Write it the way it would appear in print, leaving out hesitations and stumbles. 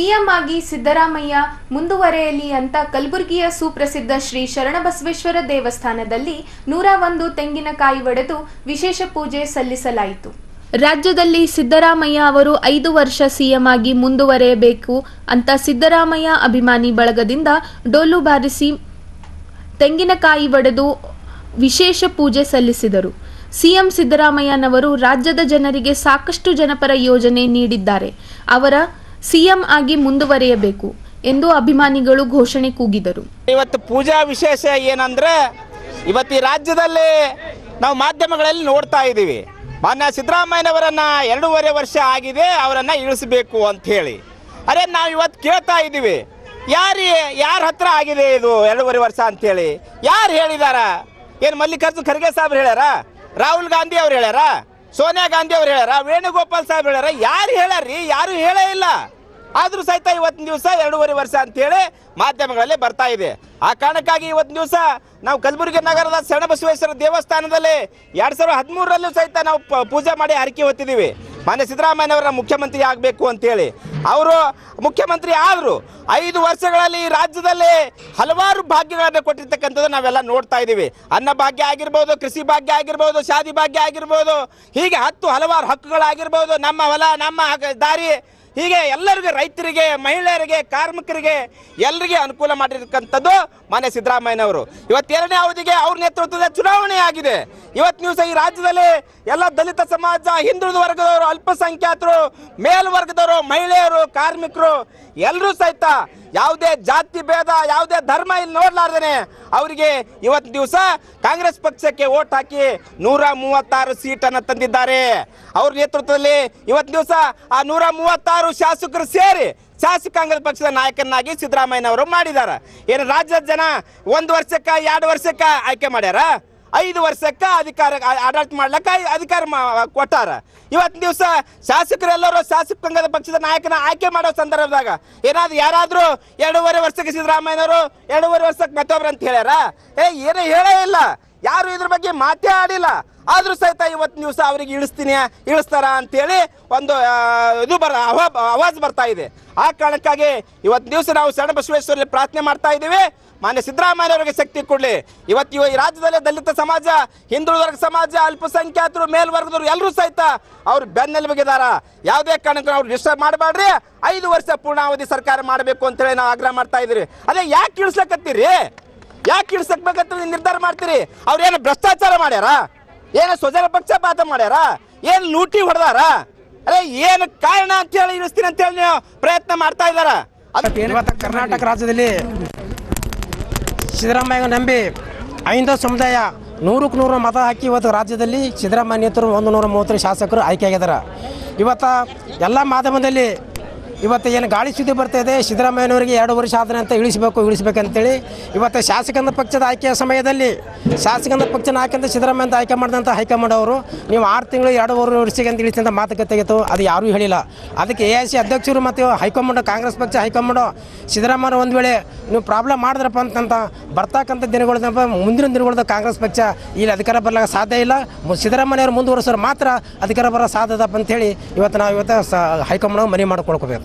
CM ಆಗಿ ಸಿದ್ದರಾಮಯ್ಯ ಮುಂದುವರೆಯಲಿ ಅಂತ ಕಲಬುರಗಿಯ ಸುಪ್ರಸಿದ್ಧ ಶ್ರೀ ಶರಣಬಸವೇಶ್ವರ ದೇವಸ್ಥಾನದಲ್ಲಿ 101 ತೆಂಗಿನಕಾಯಿ ಒಡೆದು ವಿಶೇಷ ಪೂಜೆ ಸಲ್ಲಿಸಲಾಯಿತು. ರಾಜ್ಯದಲ್ಲಿ ಸಿದ್ದರಾಮಯ್ಯ ಅವರು 5 ವರ್ಷ ಸಿಎಂ ಆಗಿ ಮುಂದುವರೆಯಬೇಕು ಅಂತ ಸಿದ್ದರಾಮಯ್ಯ ಅಭಿಮಾನಿ ಬಳಗದಿಂದ ಡೋಲು ಬಾರಿಸಿ ತೆಂಗಿನಕಾಯಿ ಒಡೆದು ವಿಶೇಷ ಪೂಜೆ ಸಲ್ಲಿಸಿದರು. ಸಿಎಂ ಸಿದ್ದರಾಮಯ್ಯನವರು ರಾಜ್ಯದ ಜನರಿಗೆ ಸಾಕಷ್ಟು ಜನಪರ ಯೋಜನೆ ನೀಡಿದ್ದಾರೆ. ಅವರ ಸಿಎಂ ಆಗಿ ಮುಂದುವರಿಯಬೇಕು ಎಂದು ಅಭಿಮಾನಿಗಳು ಘೋಷಣೆ ಕೂಗಿದರು. ಇವತ್ತು ಪೂಜಾ ವಿಶೇಷ ಏನಂದ್ರೆ ಇವತ್ತು ಈ ರಾಜ್ಯದಲ್ಲಿ ನಾವು ಮಾಧ್ಯಮಗಳಲ್ಲಿ ನೋಡ್ತಾ ಇದ್ದೀವಿ, ಮಾನ್ಯ ಸಿದ್ದರಾಮಯ್ಯನವರನ್ನ 2.5 ವರ್ಷ ಆಗಿದೆ, ಅವರನ್ನ ಇಳಿಸಬೇಕು ಅಂತ ಹೇಳಿ. ಅರೆ ನಾವು ಇವತ್ತು ಕೇಳ್ತಾ ಇದ್ದೀವಿ, ಯಾರ ಹತ್ರ ಆಗಿದೆ ಇದು 2.5 ವರ್ಷ ಅಂತ ಹೇಳಿ? ಯಾರು ಹೇಳಿದಾರ? ಏನು ಮಲ್ಲಿಕಾರ್ಜುನ್ ಖರ್ಗೆ ಸಾಹೇಬ್ರು ಹೇಳ್ಯಾರ? ರಾಹುಲ್ ಗಾಂಧಿ ಅವ್ರು ಹೇಳ್ಯಾರ? ಸೋನಿಯಾ ಗಾಂಧಿ ಅವ್ರು ಹೇಳ್ಯಾರ? ವೇಣುಗೋಪಾಲ್ ಸಾಹೇಬ್ ಹೇಳ್ಯಾರ? ಯಾರು ಹೇಳ್ಯಾರ್ರಿ? ಯಾರು ಹೇಳೇ ಇಲ್ಲ. ಆದ್ರೂ ಸಹಿತ ಇವತ್ತಿನ ದಿವಸ 2.5 ವರ್ಷ ಅಂತೇಳಿ ಮಾಧ್ಯಮಗಳಲ್ಲಿ ಬರ್ತಾ ಇದೆ. ಆ ಕಾರಣಕ್ಕಾಗಿ ಇವತ್ತಿನ ದಿವಸ ನಾವು ಕಲಬುರಗಿ ನಗರದ ಶರಣಬಸವೇಶ್ವರ ದೇವಸ್ಥಾನದಲ್ಲಿ 2013ರಲ್ಲೂ ಸಹಿತ ನಾವು ಪೂಜೆ ಮಾಡಿ ಹರಕೆ ಹೊತ್ತಿದ್ದೀವಿ, ಮಾನ್ಯ ಸಿದ್ದರಾಮಯ್ಯನವರ ಮುಖ್ಯಮಂತ್ರಿ ಆಗಬೇಕು ಅಂತೇಳಿ. ಅವರು ಮುಖ್ಯಮಂತ್ರಿ ಆದರು 5 ವರ್ಷಗಳಲ್ಲಿ ರಾಜ್ಯದಲ್ಲಿ ಹಲವಾರು ಭಾಗ್ಯಗಳನ್ನು ಕೊಟ್ಟಿರ್ತಕ್ಕಂಥದ್ದು ನಾವೆಲ್ಲ ನೋಡ್ತಾ ಇದ್ದೀವಿ. ಅನ್ನ ಭಾಗ್ಯ ಆಗಿರ್ಬೋದು, ಕೃಷಿ ಭಾಗ್ಯ ಆಗಿರ್ಬೋದು, ಶಾದಿ ಭಾಗ್ಯ ಆಗಿರ್ಬೋದು, ಹೀಗೆ ಹಲವಾರು ಹಕ್ಕುಗಳಾಗಿರ್ಬೋದು, ನಮ್ಮ ಹೊಲ ನಮ್ಮ ದಾರಿ, ಹೀಗೆ ಎಲ್ಲರಿಗೂ, ರೈತರಿಗೆ, ಮಹಿಳೆಯರಿಗೆ, ಕಾರ್ಮಿಕರಿಗೆ ಎಲ್ಲರಿಗೆ ಅನುಕೂಲ ಮಾಡಿರ್ತಕ್ಕಂಥದ್ದು ಮಾನ್ಯ ಸಿದ್ದರಾಮಯ್ಯನವರು. ಇವತ್ತು 2ನೇ ಅವಧಿಗೆ ಅವ್ರ ನೇತೃತ್ವದ ಚುನಾವಣೆ ಆಗಿದೆ. ಇವತ್ತು ನೀವು ಈ ರಾಜ್ಯದಲ್ಲಿ ಎಲ್ಲ ದಲಿತ ಸಮಾಜ, ಹಿಂದುಳಿದ ವರ್ಗದವರು, ಅಲ್ಪಸಂಖ್ಯಾತರು, ಮೇಲ್ವರ್ಗದವರು, ಮಹಿಳೆಯರು, ಕಾರ್ಮಿಕರು ಎಲ್ಲರೂ ಸಹಿತ ಯಾವುದೇ ಜಾತಿ ಭೇದ, ಯಾವುದೇ ಧರ್ಮ ಇಲ್ಲಿ ನೋಡ್ಲಾರ್ದೇನೆ ಅವರಿಗೆ ಇವತ್ತು ದಿವಸ ಕಾಂಗ್ರೆಸ್ ಪಕ್ಷಕ್ಕೆ ವೋಟ್ ಹಾಕಿ 136 ಸೀಟನ್ನು ತಂದಿದ್ದಾರೆ. ಅವ್ರ ನೇತೃತ್ವದಲ್ಲಿ ಇವತ್ತು ದಿವಸ ಆ 136 ಶಾಸಕರು ಸೇರಿ ಶಾಸಕಾಂಗ ಪಕ್ಷದ ನಾಯಕನಾಗಿ ಸಿದ್ದರಾಮಯ್ಯನವರು ಮಾಡಿದ್ದಾರೆ. ಏನು ರಾಜ್ಯದ ಜನ 1 ವರ್ಷಕ್ಕೆ 2 ವರ್ಷಕ್ಕೆ ಆಯ್ಕೆ ಮಾಡ್ಯಾರ? 5 ವರ್ಷಕ್ಕೆ ಆಡಳಿತ ಮಾಡ್ಲಿಕ್ಕೆ ಅಧಿಕಾರ ಕೊಟ್ಟಾರ. ಇವತ್ತಿನ ದಿವಸ ಶಾಸಕರೆಲ್ಲರೂ ಶಾಸಕಾಂಗದ ಪಕ್ಷದ ನಾಯಕನ ಆಯ್ಕೆ ಮಾಡೋ ಸಂದರ್ಭದಾಗ ಯಾರಾದ್ರೂ 2.5 ವರ್ಷಕ್ಕೆ ಸಿದ್ದರಾಮಯ್ಯನವರು 2.5 ವರ್ಷಕ್ಕೆ ಮತ್ತೊಬ್ರು ಅಂತ ಹೇಳ್ಯಾರ? ಏನೂ ಹೇಳೇ ಇಲ್ಲ. ಯಾರು ಇದ್ರ ಬಗ್ಗೆ ಮಾತೇ ಆಡಿಲ್ಲ. ಆದ್ರೂ ಸಹಿತ ಇವತ್ತಿನ ದಿವಸ ಅವರಿಗೆ ಇಳಿಸ್ತಾರ ಅಂತೇಳಿ ಒಂದು ಆವಾಜ್ ಬರ್ತಾ ಇದೆ. ಆ ಕಾರಣಕ್ಕಾಗಿ ಇವತ್ತಿನ ದಿವಸ ನಾವು ಶರಣಬಸವೇಶ್ವರಲ್ಲಿ ಪ್ರಾರ್ಥನೆ ಮಾಡ್ತಾ ಇದ್ದೀವಿ, ಮಾನ್ಯ ಸಿದ್ದರಾಮಯ್ಯನವರಿಗೆ ಶಕ್ತಿ ಕೊಡಲಿ. ಇವತ್ತು ಈ ರಾಜ್ಯದಲ್ಲಿ ದಲಿತ ಸಮಾಜ, ಹಿಂದುಳಿದ ವರ್ಗ ಸಮಾಜ, ಅಲ್ಪಸಂಖ್ಯಾತರು, ಮೇಲ್ವರ್ಗದವರು ಎಲ್ಲರೂ ಸಹಿತ ಅವ್ರು ಬೆನ್ನೆಲುಬಿಗಿದಾರ. ಯಾವುದೇ ಕಾರಣಕ್ಕೂ ಅವ್ರು ಡಿಸ್ಟರ್ಬ್ ಮಾಡಬೇಡ್ರಿ, 5 ವರ್ಷ ಪೂರ್ಣಾವಧಿ ಸರ್ಕಾರ ಮಾಡಬೇಕು ಅಂತೇಳಿ ನಾವು ಆಗ್ರಹ ಮಾಡ್ತಾ ಇದ್ದೀವಿ. ಅದೇ ಯಾಕೆ ಇಳಿಸ್ಲಕತ್ತೀರಿ? ಯಾಕೆ ಇಳಿಸಬೇಕಂತ ನಿರ್ಧಾರ ಮಾಡ್ತೀರಿ? ಅವ್ರೇನು ಭ್ರಷ್ಟಾಚಾರ ಮಾಡ್ಯಾರ? ಏನು ಸ್ವಜನ ಪಕ್ಷಪಾತ ಮಾಡ್ಯಾರ? ಏನು ಲೂಟಿ ಹೊಡೆದಾರ? ಅರೆ ಏನು ಕಾರಣ ಅಂತೇಳಿ ಇಳಿಸ್ತೀನಿ ಅಂತೇಳಿ ನೀವು ಪ್ರಯತ್ನ ಮಾಡ್ತಾ ಇದ್ದಾರ. ಇವತ್ತು ಕರ್ನಾಟಕ ರಾಜ್ಯದಲ್ಲಿ ಸಿದ್ದರಾಮಯ್ಯ ನಂಬಿ 5 ಸಮುದಾಯ 100ಕ್ಕೆ 100 ಮತ ಹಾಕಿ ಇವತ್ತು ರಾಜ್ಯದಲ್ಲಿ ಸಿದ್ದರಾಮಯ್ಯ ನೇತೃತ್ವ 130 ಶಾಸಕರು ಆಯ್ಕೆಯಾಗಿದ್ದಾರೆ. ಇವತ್ತು ಎಲ್ಲ ಮಾಧ್ಯಮದಲ್ಲಿ ಇವತ್ತು ಏನು ಗಾಳಿ ಸುದ್ದಿ ಬರ್ತಾ ಇದೆ, ಸಿದ್ದರಾಮಯ್ಯನವರಿಗೆ 2 ವರ್ಷ ಆದ್ರೆ ಅಂತ ಇಳಿಸ್ಬೇಕಂತೇಳಿ. ಇವತ್ತು ಶಾಸಕಾಂಗ ಪಕ್ಷದ ಆಯ್ಕೆಯ ಸಮಯದಲ್ಲಿ ಶಾಸಕಾಂಗ ಪಕ್ಷ ನಾಯಕಂತ ಸಿದ್ದರಾಮಯ್ಯ ಅಂತ ಆಯ್ಕೆ ಮಾಡಿದಂಥ ಹೈಕಮಾಂಡ್ ಅವರು ನೀವು 6 ತಿಂಗಳು 2.5 ವರ್ಷಕ್ಕೆ ಅಂತ ಇಳಿಸಿ ಅಂತ ಮಾತುಕತೆ ಆಗಿತ್ತು. ಅದು ಯಾರೂ ಹೇಳಿಲ್ಲ. ಅದಕ್ಕೆ AIC ಅಧ್ಯಕ್ಷರು ಮತ್ತು ಹೈಕಮಾಂಡ್, ಕಾಂಗ್ರೆಸ್ ಪಕ್ಷ ಹೈಕಮಾಂಡ್ ಸಿದ್ದರಾಮಯ್ಯ ಒಂದು ವೇಳೆ ನೀವು ಪ್ರಾಬ್ಲಮ್ ಮಾಡಿದ್ರಪ್ಪ ಅಂತಂತ ಬರ್ತಕ್ಕಂಥ ದಿನಗಳದಪ್ಪ ಮುಂದಿನ ದಿನಗಳದ ಕಾಂಗ್ರೆಸ್ ಪಕ್ಷ ಇಲ್ಲಿ ಅಧಿಕಾರ ಬರಲಿಕ್ಕೆ ಸಾಧ್ಯ ಇಲ್ಲ. ಸಿದ್ದರಾಮಯ್ಯವರು ಮುಂದುವರೆಸೋರು ಮಾತ್ರ ಅಧಿಕಾರ ಬರೋ ಸಾಧ್ಯದಪ್ಪ ಅಂತೇಳಿ ಇವತ್ತು ನಾವು ಹೈಕಮಾಂಡ್ ಮನವಿ ಮಾಡಿಕೊಳ್ಕೋಬೇಕು.